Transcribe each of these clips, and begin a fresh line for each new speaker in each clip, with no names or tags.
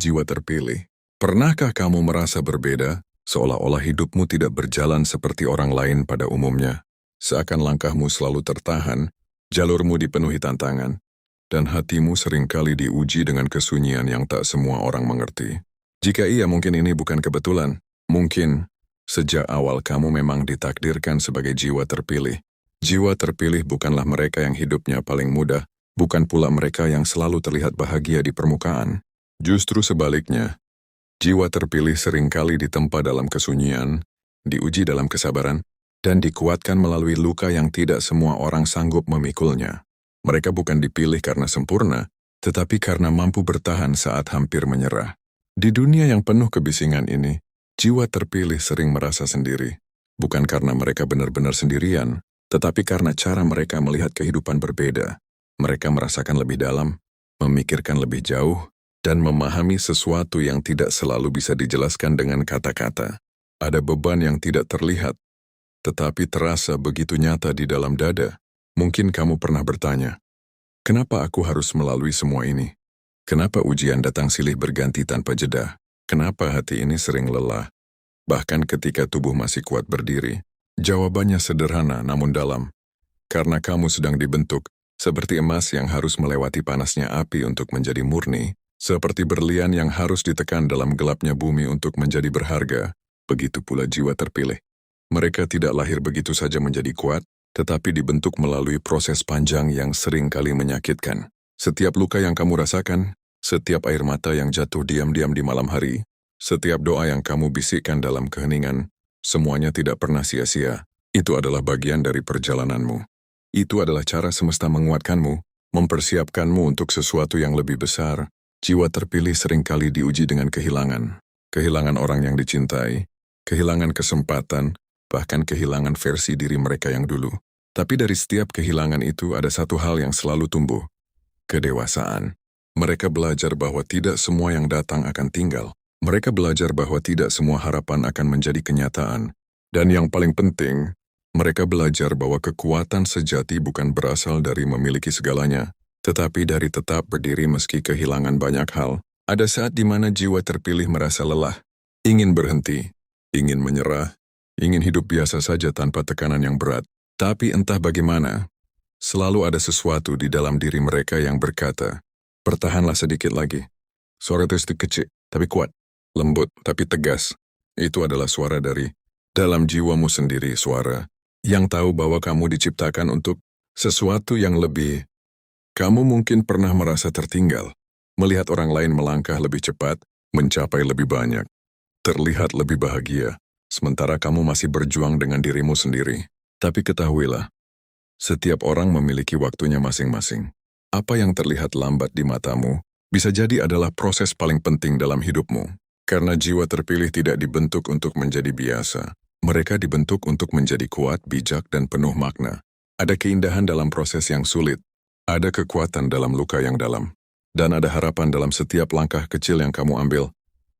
Jiwa terpilih. Pernahkah kamu merasa berbeda, seolah-olah hidupmu tidak berjalan seperti orang lain pada umumnya? Seakan langkahmu selalu tertahan, jalurmu dipenuhi tantangan, dan hatimu seringkali diuji dengan kesunyian yang tak semua orang mengerti. Jika iya, mungkin ini bukan kebetulan. Mungkin sejak awal kamu memang ditakdirkan sebagai jiwa terpilih. Jiwa terpilih bukanlah mereka yang hidupnya paling mudah, bukan pula mereka yang selalu terlihat bahagia di permukaan. Justru sebaliknya, jiwa terpilih seringkali ditempa dalam kesunyian, diuji dalam kesabaran, dan dikuatkan melalui luka yang tidak semua orang sanggup memikulnya. Mereka bukan dipilih karena sempurna, tetapi karena mampu bertahan saat hampir menyerah. Di dunia yang penuh kebisingan ini, jiwa terpilih sering merasa sendiri. Bukan karena mereka benar-benar sendirian, tetapi karena cara mereka melihat kehidupan berbeda. Mereka merasakan lebih dalam, memikirkan lebih jauh, dan memahami sesuatu yang tidak selalu bisa dijelaskan dengan kata-kata. Ada beban yang tidak terlihat, tetapi terasa begitu nyata di dalam dada. Mungkin kamu pernah bertanya, kenapa aku harus melalui semua ini? Kenapa ujian datang silih berganti tanpa jeda? Kenapa hati ini sering lelah? Bahkan ketika tubuh masih kuat berdiri. Jawabannya sederhana namun dalam. Karena kamu sedang dibentuk, seperti emas yang harus melewati panasnya api untuk menjadi murni, seperti berlian yang harus ditekan dalam gelapnya bumi untuk menjadi berharga, begitu pula jiwa terpilih. Mereka tidak lahir begitu saja menjadi kuat, tetapi dibentuk melalui proses panjang yang sering kali menyakitkan. Setiap luka yang kamu rasakan, setiap air mata yang jatuh diam-diam di malam hari, setiap doa yang kamu bisikkan dalam keheningan, semuanya tidak pernah sia-sia. Itu adalah bagian dari perjalananmu. Itu adalah cara semesta menguatkanmu, mempersiapkanmu untuk sesuatu yang lebih besar. Jiwa terpilih seringkali diuji dengan kehilangan. Kehilangan orang yang dicintai, kehilangan kesempatan, bahkan kehilangan versi diri mereka yang dulu. Tapi dari setiap kehilangan itu ada satu hal yang selalu tumbuh. Kedewasaan. Mereka belajar bahwa tidak semua yang datang akan tinggal. Mereka belajar bahwa tidak semua harapan akan menjadi kenyataan. Dan yang paling penting, mereka belajar bahwa kekuatan sejati bukan berasal dari memiliki segalanya, tetapi dari tetap berdiri meski kehilangan banyak hal. Ada saat di mana jiwa terpilih merasa lelah, ingin berhenti, ingin menyerah, ingin hidup biasa saja tanpa tekanan yang berat. Tapi entah bagaimana, selalu ada sesuatu di dalam diri mereka yang berkata, bertahanlah sedikit lagi. Suara itu kecil, tapi kuat. Lembut, tapi tegas. Itu adalah suara dari dalam jiwamu sendiri, suara yang tahu bahwa kamu diciptakan untuk sesuatu yang lebih. Kamu mungkin pernah merasa tertinggal, melihat orang lain melangkah lebih cepat, mencapai lebih banyak, terlihat lebih bahagia, sementara kamu masih berjuang dengan dirimu sendiri. Tapi ketahuilah, setiap orang memiliki waktunya masing-masing. Apa yang terlihat lambat di matamu, bisa jadi adalah proses paling penting dalam hidupmu. Karena jiwa terpilih tidak dibentuk untuk menjadi biasa. Mereka dibentuk untuk menjadi kuat, bijak, dan penuh makna. Ada keindahan dalam proses yang sulit. Ada kekuatan dalam luka yang dalam. Dan ada harapan dalam setiap langkah kecil yang kamu ambil.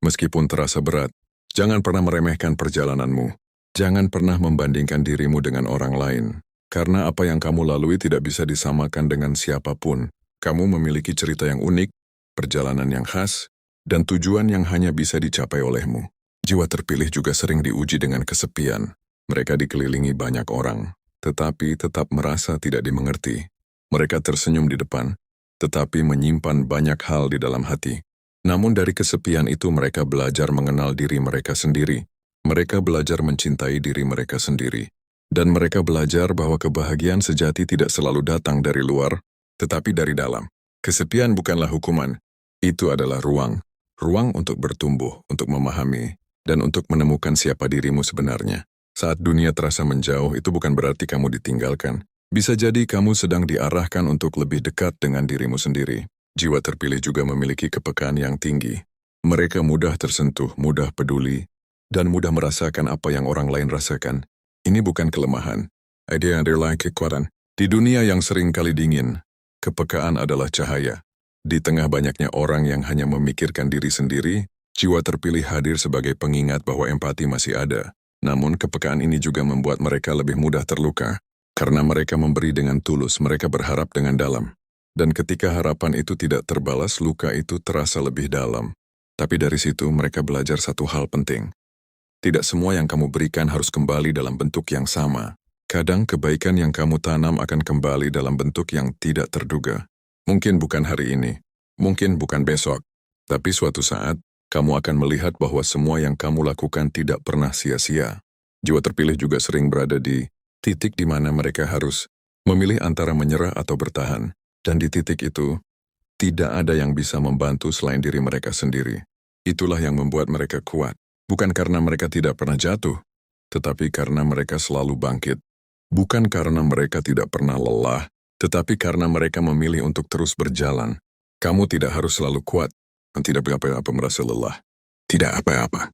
Meskipun terasa berat, jangan pernah meremehkan perjalananmu. Jangan pernah membandingkan dirimu dengan orang lain. Karena apa yang kamu lalui tidak bisa disamakan dengan siapapun. Kamu memiliki cerita yang unik, perjalanan yang khas, dan tujuan yang hanya bisa dicapai olehmu. Jiwa terpilih juga sering diuji dengan kesepian. Mereka dikelilingi banyak orang, tetapi tetap merasa tidak dimengerti. Mereka tersenyum di depan, tetapi menyimpan banyak hal di dalam hati. Namun dari kesepian itu mereka belajar mengenal diri mereka sendiri. Mereka belajar mencintai diri mereka sendiri. Dan mereka belajar bahwa kebahagiaan sejati tidak selalu datang dari luar, tetapi dari dalam. Kesepian bukanlah hukuman. Itu adalah ruang. Ruang untuk bertumbuh, untuk memahami, dan untuk menemukan siapa dirimu sebenarnya. Saat dunia terasa menjauh, itu bukan berarti kamu ditinggalkan. Bisa jadi kamu sedang diarahkan untuk lebih dekat dengan dirimu sendiri. Jiwa terpilih juga memiliki kepekaan yang tinggi. Mereka mudah tersentuh, mudah peduli, dan mudah merasakan apa yang orang lain rasakan. Ini bukan kelemahan. Idea adalah kekuatan. Di dunia yang sering kali dingin, kepekaan adalah cahaya. Di tengah banyaknya orang yang hanya memikirkan diri sendiri, jiwa terpilih hadir sebagai pengingat bahwa empati masih ada. Namun kepekaan ini juga membuat mereka lebih mudah terluka. Karena mereka memberi dengan tulus, mereka berharap dengan dalam. Dan ketika harapan itu tidak terbalas, luka itu terasa lebih dalam. Tapi dari situ mereka belajar satu hal penting. Tidak semua yang kamu berikan harus kembali dalam bentuk yang sama. Kadang kebaikan yang kamu tanam akan kembali dalam bentuk yang tidak terduga. Mungkin bukan hari ini, mungkin bukan besok, tapi suatu saat, kamu akan melihat bahwa semua yang kamu lakukan tidak pernah sia-sia. Jiwa terpilih juga sering berada di titik di mana mereka harus memilih antara menyerah atau bertahan. Dan di titik itu, tidak ada yang bisa membantu selain diri mereka sendiri. Itulah yang membuat mereka kuat. Bukan karena mereka tidak pernah jatuh, tetapi karena mereka selalu bangkit. Bukan karena mereka tidak pernah lelah, tetapi karena mereka memilih untuk terus berjalan. Kamu tidak harus selalu kuat, dan tidak apa-apa merasa lelah. Tidak apa-apa.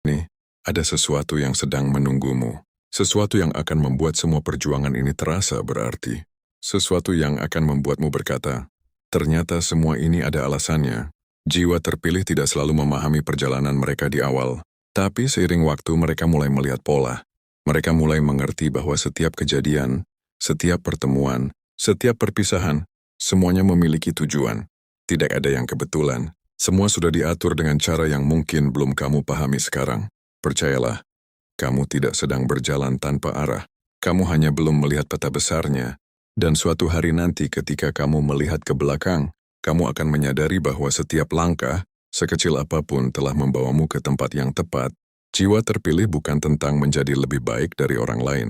Nih, ada sesuatu yang sedang menunggumu. Sesuatu yang akan membuat semua perjuangan ini terasa berarti. Sesuatu yang akan membuatmu berkata, ternyata semua ini ada alasannya. Jiwa terpilih tidak selalu memahami perjalanan mereka di awal, tapi seiring waktu mereka mulai melihat pola. Mereka mulai mengerti bahwa setiap kejadian, setiap pertemuan, setiap perpisahan, semuanya memiliki tujuan. Tidak ada yang kebetulan. Semua sudah diatur dengan cara yang mungkin belum kamu pahami sekarang. Percayalah, kamu tidak sedang berjalan tanpa arah. Kamu hanya belum melihat peta besarnya. Dan suatu hari nanti ketika kamu melihat ke belakang, kamu akan menyadari bahwa setiap langkah, sekecil apapun telah membawamu ke tempat yang tepat. Jiwa terpilih bukan tentang menjadi lebih baik dari orang lain.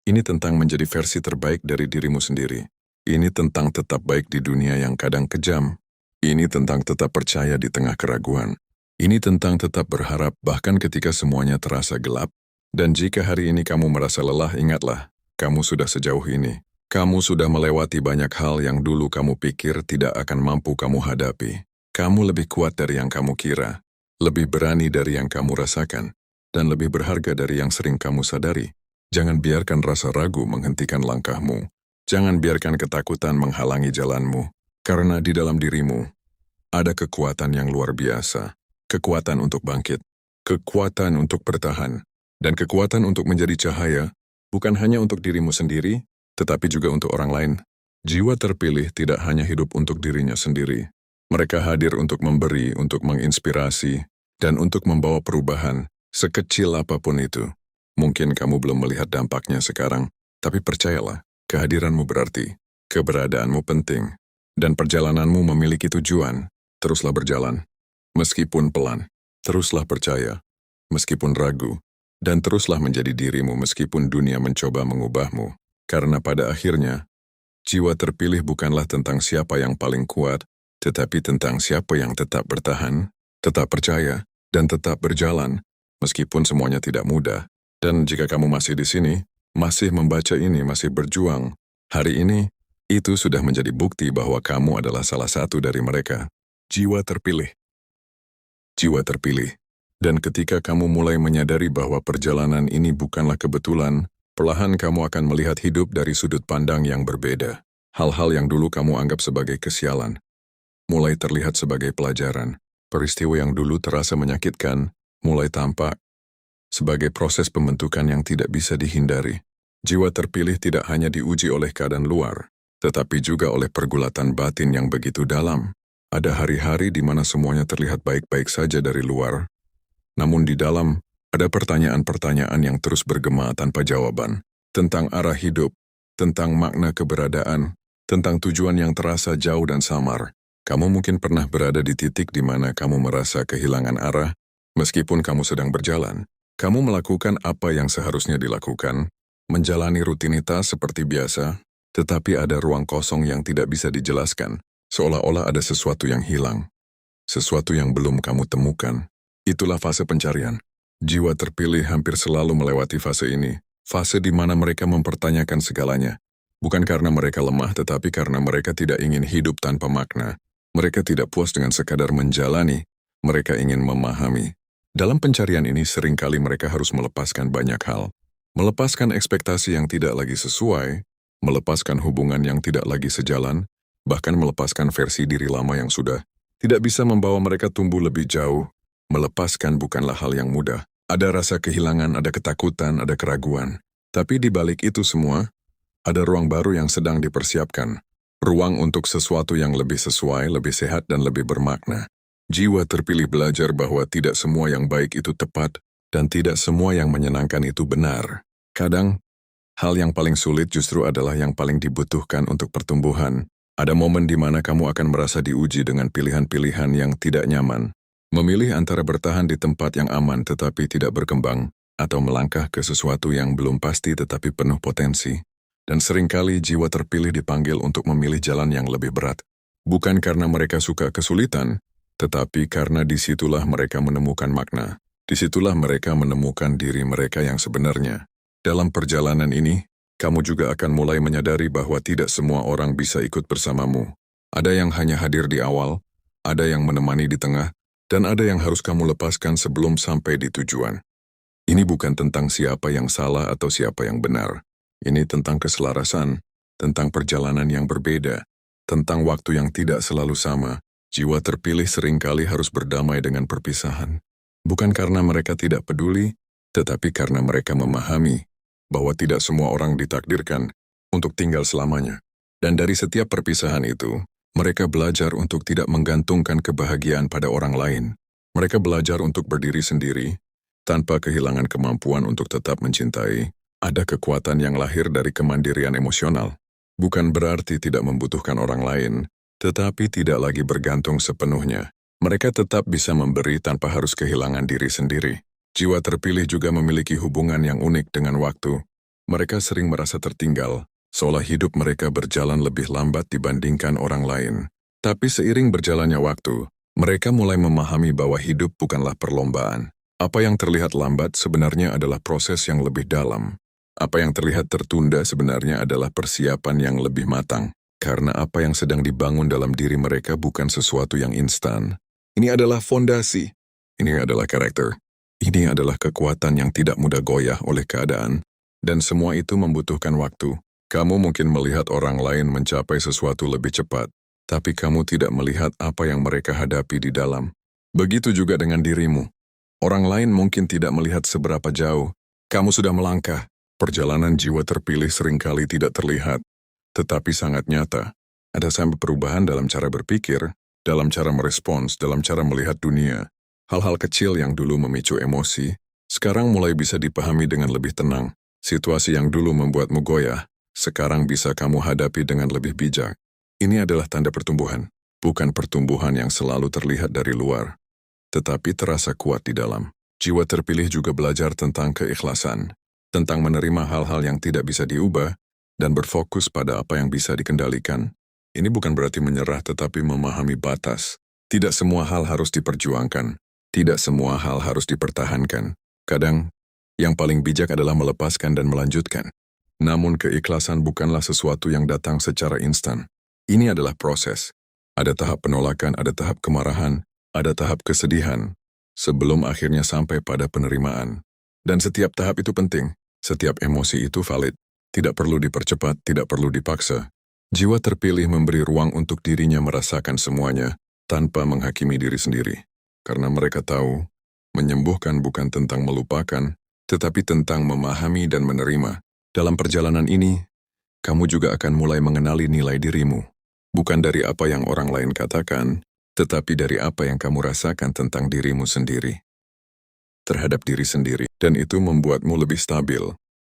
Ini tentang menjadi versi terbaik dari dirimu sendiri. Ini tentang tetap baik di dunia yang kadang kejam. Ini tentang tetap percaya di tengah keraguan. Ini tentang tetap berharap bahkan ketika semuanya terasa gelap. Dan jika hari ini kamu merasa lelah, ingatlah, kamu sudah sejauh ini. Kamu sudah melewati banyak hal yang dulu kamu pikir tidak akan mampu kamu hadapi. Kamu lebih kuat dari yang kamu kira, lebih berani dari yang kamu rasakan, dan lebih berharga dari yang sering kamu sadari. Jangan biarkan rasa ragu menghentikan langkahmu. Jangan biarkan ketakutan menghalangi jalanmu. Karena di dalam dirimu, ada kekuatan yang luar biasa. Kekuatan untuk bangkit, kekuatan untuk bertahan, dan kekuatan untuk menjadi cahaya, bukan hanya untuk dirimu sendiri, tetapi juga untuk orang lain. Jiwa terpilih tidak hanya hidup untuk dirinya sendiri. Mereka hadir untuk memberi, untuk menginspirasi, dan untuk membawa perubahan, sekecil apapun itu. Mungkin kamu belum melihat dampaknya sekarang, tapi percayalah, kehadiranmu berarti, keberadaanmu penting, dan perjalananmu memiliki tujuan. Teruslah berjalan, meskipun pelan. Teruslah percaya, meskipun ragu, dan teruslah menjadi dirimu meskipun dunia mencoba mengubahmu. Karena pada akhirnya, jiwa terpilih bukanlah tentang siapa yang paling kuat, tetapi tentang siapa yang tetap bertahan, tetap percaya, dan tetap berjalan, meskipun semuanya tidak mudah. Dan jika kamu masih di sini, masih membaca ini, masih berjuang, hari ini, itu sudah menjadi bukti bahwa kamu adalah salah satu dari mereka. Jiwa terpilih. Jiwa terpilih. Dan ketika kamu mulai menyadari bahwa perjalanan ini bukanlah kebetulan, perlahan kamu akan melihat hidup dari sudut pandang yang berbeda. Hal-hal yang dulu kamu anggap sebagai kesialan, mulai terlihat sebagai pelajaran. Peristiwa yang dulu terasa menyakitkan, mulai tampak sebagai proses pembentukan yang tidak bisa dihindari. Jiwa terpilih tidak hanya diuji oleh keadaan luar, tetapi juga oleh pergulatan batin yang begitu dalam. Ada hari-hari di mana semuanya terlihat baik-baik saja dari luar, namun di dalam ada pertanyaan-pertanyaan yang terus bergema tanpa jawaban, tentang arah hidup, tentang makna keberadaan, tentang tujuan yang terasa jauh dan samar. Kamu mungkin pernah berada di titik di mana kamu merasa kehilangan arah, meskipun kamu sedang berjalan. Kamu melakukan apa yang seharusnya dilakukan, menjalani rutinitas seperti biasa, tetapi ada ruang kosong yang tidak bisa dijelaskan, seolah-olah ada sesuatu yang hilang, sesuatu yang belum kamu temukan. Itulah fase pencarian. Jiwa terpilih hampir selalu melewati fase ini, fase di mana mereka mempertanyakan segalanya. Bukan karena mereka lemah, tetapi karena mereka tidak ingin hidup tanpa makna. Mereka tidak puas dengan sekadar menjalani, mereka ingin memahami. Dalam pencarian ini seringkali mereka harus melepaskan banyak hal. Melepaskan ekspektasi yang tidak lagi sesuai, melepaskan hubungan yang tidak lagi sejalan, bahkan melepaskan versi diri lama yang sudah tidak bisa membawa mereka tumbuh lebih jauh. Melepaskan bukanlah hal yang mudah. Ada rasa kehilangan, ada ketakutan, ada keraguan. Tapi di balik itu semua, ada ruang baru yang sedang dipersiapkan. Ruang untuk sesuatu yang lebih sesuai, lebih sehat, dan lebih bermakna. Jiwa terpilih belajar bahwa tidak semua yang baik itu tepat, dan tidak semua yang menyenangkan itu benar. Kadang, hal yang paling sulit justru adalah yang paling dibutuhkan untuk pertumbuhan. Ada momen di mana kamu akan merasa diuji dengan pilihan-pilihan yang tidak nyaman. Memilih antara bertahan di tempat yang aman tetapi tidak berkembang, atau melangkah ke sesuatu yang belum pasti tetapi penuh potensi. Dan seringkali jiwa terpilih dipanggil untuk memilih jalan yang lebih berat. Bukan karena mereka suka kesulitan, tetapi karena disitulah mereka menemukan makna. Disitulah mereka menemukan diri mereka yang sebenarnya. Dalam perjalanan ini, kamu juga akan mulai menyadari bahwa tidak semua orang bisa ikut bersamamu. Ada yang hanya hadir di awal, ada yang menemani di tengah, dan ada yang harus kamu lepaskan sebelum sampai di tujuan. Ini bukan tentang siapa yang salah atau siapa yang benar. Ini tentang keselarasan, tentang perjalanan yang berbeda, tentang waktu yang tidak selalu sama. Jiwa terpilih seringkali harus berdamai dengan perpisahan. Bukan karena mereka tidak peduli, tetapi karena mereka memahami bahwa tidak semua orang ditakdirkan untuk tinggal selamanya. Dan dari setiap perpisahan itu, mereka belajar untuk tidak menggantungkan kebahagiaan pada orang lain. Mereka belajar untuk berdiri sendiri, tanpa kehilangan kemampuan untuk tetap mencintai. Ada kekuatan yang lahir dari kemandirian emosional. Bukan berarti tidak membutuhkan orang lain, tetapi tidak lagi bergantung sepenuhnya. Mereka tetap bisa memberi tanpa harus kehilangan diri sendiri. Jiwa terpilih juga memiliki hubungan yang unik dengan waktu. Mereka sering merasa tertinggal, seolah hidup mereka berjalan lebih lambat dibandingkan orang lain. Tapi seiring berjalannya waktu, mereka mulai memahami bahwa hidup bukanlah perlombaan. Apa yang terlihat lambat sebenarnya adalah proses yang lebih dalam. Apa yang terlihat tertunda sebenarnya adalah persiapan yang lebih matang. Karena apa yang sedang dibangun dalam diri mereka bukan sesuatu yang instan. Ini adalah fondasi. Ini adalah karakter. Ini adalah kekuatan yang tidak mudah goyah oleh keadaan, dan semua itu membutuhkan waktu. Kamu mungkin melihat orang lain mencapai sesuatu lebih cepat, tapi kamu tidak melihat apa yang mereka hadapi di dalam. Begitu juga dengan dirimu. Orang lain mungkin tidak melihat seberapa jauh. Kamu sudah melangkah. Perjalanan jiwa terpilih seringkali tidak terlihat, tetapi sangat nyata. Ada sampai perubahan dalam cara berpikir, dalam cara merespons, dalam cara melihat dunia. Hal-hal kecil yang dulu memicu emosi, sekarang mulai bisa dipahami dengan lebih tenang. Situasi yang dulu membuatmu goyah, sekarang bisa kamu hadapi dengan lebih bijak. Ini adalah tanda pertumbuhan, bukan pertumbuhan yang selalu terlihat dari luar, tetapi terasa kuat di dalam. Jiwa terpilih juga belajar tentang keikhlasan, tentang menerima hal-hal yang tidak bisa diubah, dan berfokus pada apa yang bisa dikendalikan. Ini bukan berarti menyerah tetapi memahami batas. Tidak semua hal harus diperjuangkan. Tidak semua hal harus dipertahankan. Kadang, yang paling bijak adalah melepaskan dan melanjutkan. Namun keikhlasan bukanlah sesuatu yang datang secara instan. Ini adalah proses. Ada tahap penolakan, ada tahap kemarahan, ada tahap kesedihan, sebelum akhirnya sampai pada penerimaan. Dan setiap tahap itu penting. Setiap emosi itu valid. Tidak perlu dipercepat, tidak perlu dipaksa. Jiwa terpilih memberi ruang untuk dirinya merasakan semuanya, tanpa menghakimi diri sendiri. Karena mereka tahu, menyembuhkan bukan tentang melupakan, tetapi tentang memahami dan menerima. Dalam perjalanan ini, kamu juga akan mulai mengenali nilai dirimu. Bukan dari apa yang orang lain katakan, tetapi dari apa yang kamu rasakan tentang dirimu sendiri. Terhadap diri sendiri, dan itu membuatmu lebih stabil,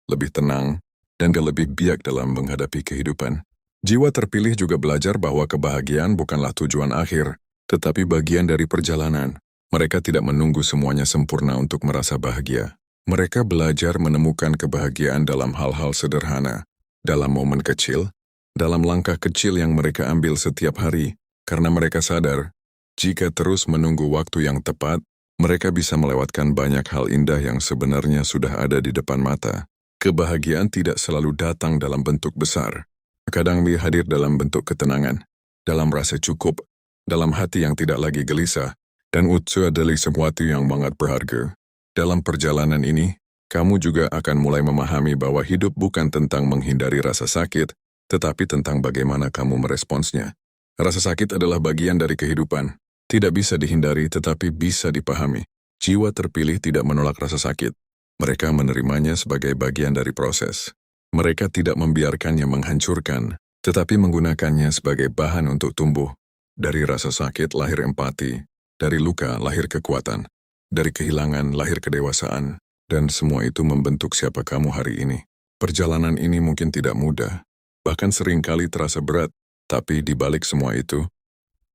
lebih tenang, dan lebih bijak dalam menghadapi kehidupan. Jiwa terpilih juga belajar bahwa kebahagiaan bukanlah tujuan akhir, tetapi bagian dari perjalanan. Mereka tidak menunggu semuanya sempurna untuk merasa bahagia. Mereka belajar menemukan kebahagiaan dalam hal-hal sederhana, dalam momen kecil, dalam langkah kecil yang mereka ambil setiap hari, karena mereka sadar, jika terus menunggu waktu yang tepat, mereka bisa melewatkan banyak hal indah yang sebenarnya sudah ada di depan mata. Kebahagiaan tidak selalu datang dalam bentuk besar. Kadang hadir dalam bentuk ketenangan, dalam rasa cukup, dalam hati yang tidak lagi gelisah, dan itu adalah sesuatu yang sangat berharga. Dalam perjalanan ini, kamu juga akan mulai memahami bahwa hidup bukan tentang menghindari rasa sakit, tetapi tentang bagaimana kamu meresponsnya. Rasa sakit adalah bagian dari kehidupan. Tidak bisa dihindari tetapi bisa dipahami. Jiwa terpilih tidak menolak rasa sakit. Mereka menerimanya sebagai bagian dari proses. Mereka tidak membiarkannya menghancurkan, tetapi menggunakannya sebagai bahan untuk tumbuh. Dari rasa sakit lahir empati. Dari luka lahir kekuatan. Dari kehilangan lahir kedewasaan. Dan semua itu membentuk siapa kamu hari ini. Perjalanan ini mungkin tidak mudah. Bahkan seringkali terasa berat. Tapi di balik semua itu,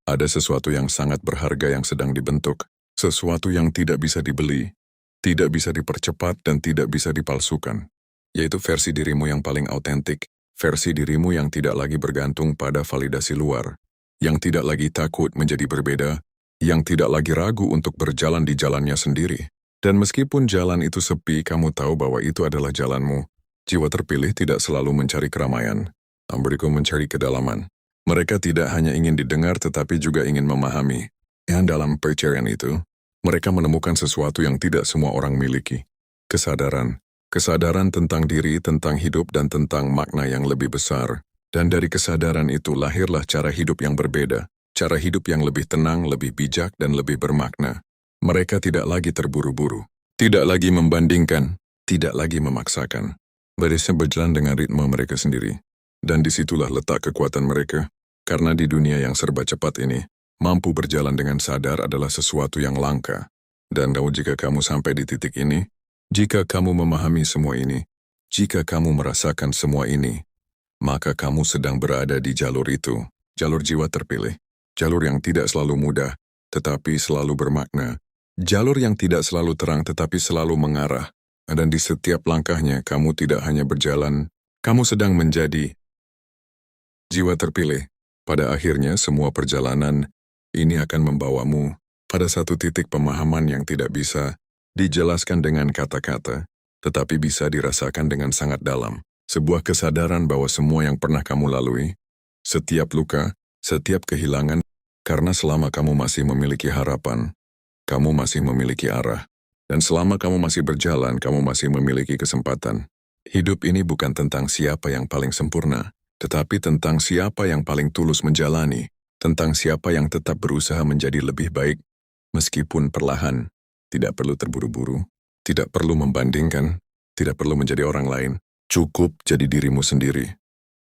ada sesuatu yang sangat berharga yang sedang dibentuk. Sesuatu yang tidak bisa dibeli, tidak bisa dipercepat dan tidak bisa dipalsukan. Yaitu versi dirimu yang paling autentik. Versi dirimu yang tidak lagi bergantung pada validasi luar. Yang tidak lagi takut menjadi berbeda. Yang tidak lagi ragu untuk berjalan di jalannya sendiri. Dan meskipun jalan itu sepi, kamu tahu bahwa itu adalah jalanmu. Jiwa terpilih tidak selalu mencari keramaian. Mereka mencari kedalaman. Mereka tidak hanya ingin didengar tetapi juga ingin memahami. Dan dalam pencarian itu, mereka menemukan sesuatu yang tidak semua orang miliki. Kesadaran. Kesadaran tentang diri, tentang hidup, dan tentang makna yang lebih besar. Dan dari kesadaran itu lahirlah cara hidup yang berbeda. Cara hidup yang lebih tenang, lebih bijak, dan lebih bermakna. Mereka tidak lagi terburu-buru. Tidak lagi membandingkan. Tidak lagi memaksakan. Mereka berjalan dengan ritme mereka sendiri. Dan disitulah letak kekuatan mereka. Karena di dunia yang serba cepat ini, mampu berjalan dengan sadar adalah sesuatu yang langka. Dan jika kamu sampai di titik ini, jika kamu memahami semua ini, jika kamu merasakan semua ini, maka kamu sedang berada di jalur itu, jalur jiwa terpilih. Jalur yang tidak selalu mudah, tetapi selalu bermakna. Jalur yang tidak selalu terang, tetapi selalu mengarah. Dan di setiap langkahnya, kamu tidak hanya berjalan, kamu sedang menjadi jiwa terpilih. Pada akhirnya, semua perjalanan ini akan membawamu pada satu titik pemahaman yang tidak bisa dijelaskan dengan kata-kata, tetapi bisa dirasakan dengan sangat dalam. Sebuah kesadaran bahwa semua yang pernah kamu lalui, setiap luka, setiap kehilangan, karena selama kamu masih memiliki harapan, kamu masih memiliki arah. Dan selama kamu masih berjalan, kamu masih memiliki kesempatan. Hidup ini bukan tentang siapa yang paling sempurna, tetapi tentang siapa yang paling tulus menjalani, tentang siapa yang tetap berusaha menjadi lebih baik, meskipun perlahan. Tidak perlu terburu-buru, tidak perlu membandingkan, tidak perlu menjadi orang lain. Cukup jadi dirimu sendiri.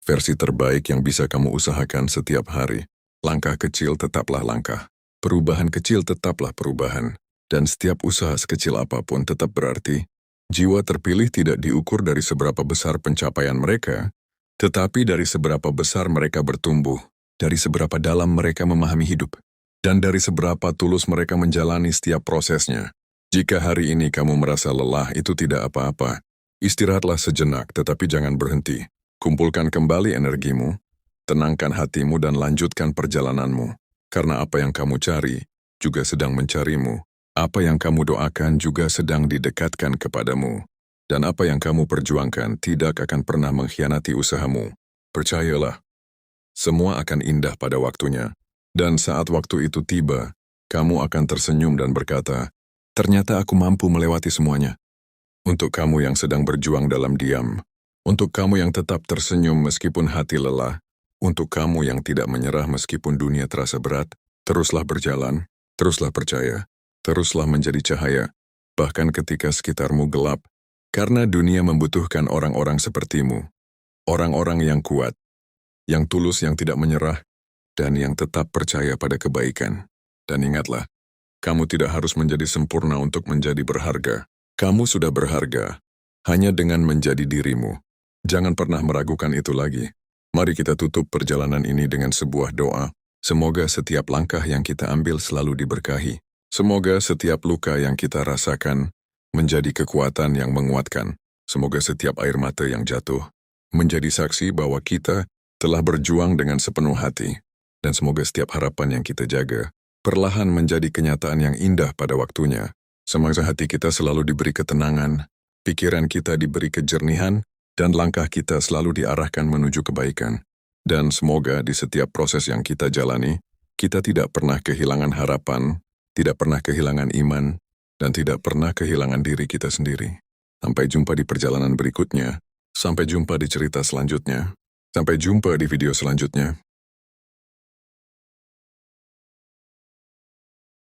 Versi terbaik yang bisa kamu usahakan setiap hari. Langkah kecil tetaplah langkah. Perubahan kecil tetaplah perubahan. Dan setiap usaha sekecil apapun tetap berarti. Jiwa terpilih tidak diukur dari seberapa besar pencapaian mereka, tetapi dari seberapa besar mereka bertumbuh, dari seberapa dalam mereka memahami hidup, dan dari seberapa tulus mereka menjalani setiap prosesnya. Jika hari ini kamu merasa lelah, itu tidak apa-apa. Istirahatlah sejenak, tetapi jangan berhenti. Kumpulkan kembali energimu, tenangkan hatimu dan lanjutkan perjalananmu. Karena apa yang kamu cari juga sedang mencarimu. Apa yang kamu doakan juga sedang didekatkan kepadamu. Dan apa yang kamu perjuangkan tidak akan pernah mengkhianati usahamu. Percayalah, semua akan indah pada waktunya. Dan saat waktu itu tiba, kamu akan tersenyum dan berkata, ternyata aku mampu melewati semuanya. Untuk kamu yang sedang berjuang dalam diam, untuk kamu yang tetap tersenyum meskipun hati lelah, untuk kamu yang tidak menyerah meskipun dunia terasa berat, teruslah berjalan, teruslah percaya, teruslah menjadi cahaya, bahkan ketika sekitarmu gelap, karena dunia membutuhkan orang-orang sepertimu, orang-orang yang kuat, yang tulus, yang tidak menyerah, dan yang tetap percaya pada kebaikan. Dan ingatlah, kamu tidak harus menjadi sempurna untuk menjadi berharga. Kamu sudah berharga, hanya dengan menjadi dirimu. Jangan pernah meragukan itu lagi. Mari kita tutup perjalanan ini dengan sebuah doa. Semoga setiap langkah yang kita ambil selalu diberkahi. Semoga setiap luka yang kita rasakan menjadi kekuatan yang menguatkan. Semoga setiap air mata yang jatuh menjadi saksi bahwa kita telah berjuang dengan sepenuh hati. Dan semoga setiap harapan yang kita jaga perlahan menjadi kenyataan yang indah pada waktunya. Semoga hati kita selalu diberi ketenangan, pikiran kita diberi kejernihan, dan langkah kita selalu diarahkan menuju kebaikan. Dan semoga di setiap proses yang kita jalani, kita tidak pernah kehilangan harapan, tidak pernah kehilangan iman, dan tidak pernah kehilangan diri kita sendiri. Sampai jumpa di perjalanan berikutnya, sampai jumpa di cerita selanjutnya, sampai jumpa di video selanjutnya.